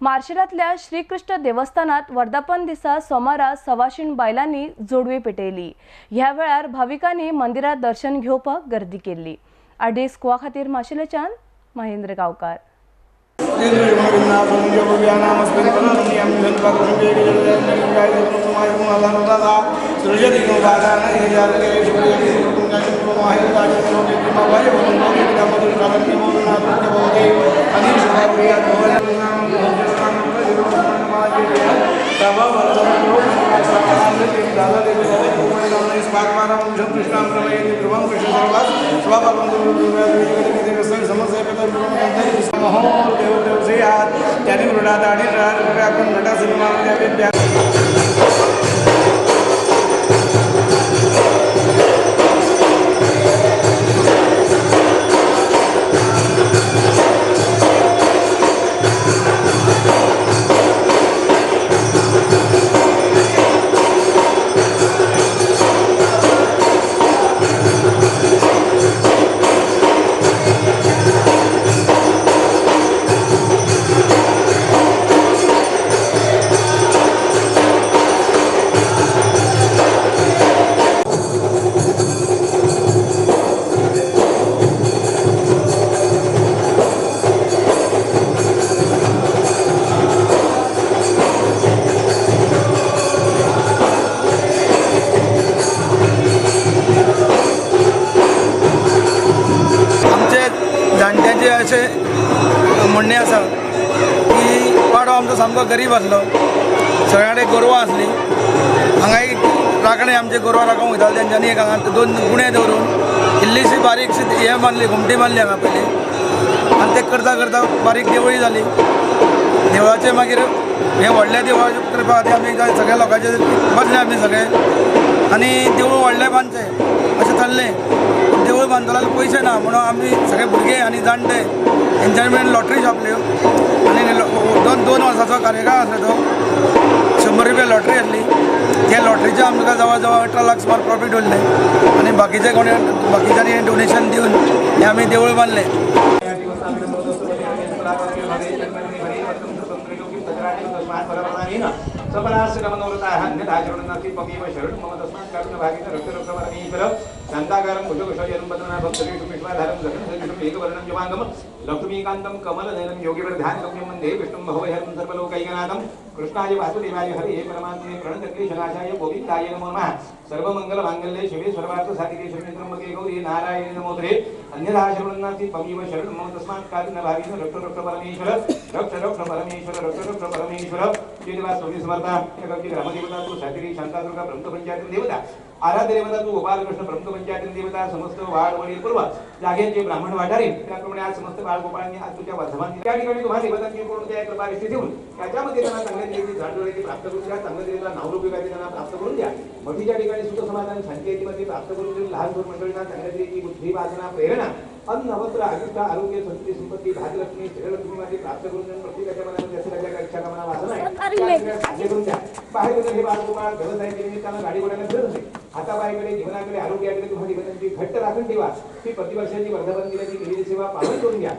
मार्शेलातल्या श्रीकृष्ण देवस्थानात वर्धापन दिसा सोमारा सवाशीण बायलांनी जोडवी पेटयली। ह्या वेळार भाविकांनी मंदिरात दर्शन घेवपाक गर्दी केली। आडेस कुवा खातीर माशेलाच्यान महेंद्र गावकार। जाणट्यांचे असे म्हणणे आसा की पाडो आमचो सामको गरीब आसलो, सगळ्या कडेन गोरवां आसली। हांगा एक राखणे आमचे गोरवां राखूंक वयताले, तेंच्यांनी एक हांगा 2 गुणे दवरून इल्लीशी बारीकशी हे बांदली, घुमटी बांदली हांगा पयलीं। आनी ते करता करता बारीक देवळी जाली। देवळाचे मागीर हे व्हडल्या देवळाचे करपा खातीर आमी सगळ्या लोकांचे बसले आमी सगळे, आनी देवूळ व्हडलें बांदचें अशें थारलें। देवूळ बांदतलो पयशे ना म्हणून आमी सगळे भुरगे आनी जाणटे हेंच्यांनी लॉटरी छापल्यो आनी 2 वर्सांचो कार्यकाळ आसलो तो। 100 रुपया लॉटरी आसली। त्या लॉटरीचे आमकां जवळ जवळ 18 लाख सुमार प्रॉफीट उरलें आनी बाकीच्यांनी डोनेशन दिवन हें आमी देवूळ बांदलें। शांताकारं भुजगशयनं भक्तवेषं विश्वाधारं जगन्नाथं एकवर्णं जवांगम लक्ष्मीकान्तं कमलनयनं योगिवर्ध्यानं वन्दे विष्णुं भवभयहरं सर्वलोकैकनाथं कृष्णाय वासुदेवाय हरे परमात्मने प्रणतक्लेशनाशाय गोविन्दाय नमो नमः। सर्वमङ्गलमाङ्गल्ये शिवे सर्वार्थसाधिके शरण्ये त्र्यम्बके गौरी नारायणे नमोस्तुते। अन्यथा शरणं त्वमेव शरणं मम तस्मात् कालेन भावेन रक्ष परमेश्वर रक्ष परमेश्वर रक्ष परमेश्वर। जय देवा स्वामी समर्थ। ग्रामदेवता तू सातिरी शांतादुर्गा ब्रह्मपंचायत देवता आराध्य देवता तू गोपालकृष्ण ब्रह्मपंचायत देवता समस्त वाड वडील पूर्व जागेचे ब्राह्मण वाटारे त्याप्रमाणे आज समस्त बाळगोपाळांनी आज तुझ्या वर्धमान त्या ठिकाणी तुम्हाला देवतांची कोणत्या कृपा दृष्टी देऊन त्याच्यामध्ये त्यांना चांगल्या देवीची झाडझुडची प्राप्त करून द्या, चांगल्या देवीला नावरूपी त्यांना प्राप्त करून द्या। मोठीच्या ठिकाणी सुख समाधान शांतीमध्ये प्राप्त करून देऊन लहान थोर मंडळींना चांगल्या देवीची बुद्धी वासना प्रेरणा अन्न वस्त्र आयुष्य आरोग्य संस्कृती संपत्ती भाग्यलक्ष्मी श्रीलक्ष्मीमध्ये प्राप्त करून देऊन प्रत्येकाच्या मनामध्ये असलेल्या इच्छा कामना वासना आहे करून द्या। बाहेर हे बाळगोपाळ व्यवसायाच्या निमित्तानं गाडी घोड्याला फिरत नाही, हातापायाकडे जीवनाकडे आरोग्याकडे तुम्हाला घट्ट राखून ठेवा। ती प्रतिवर्षाची वर्धापन दिल्याची केलेली सेवा पालन करून घ्या।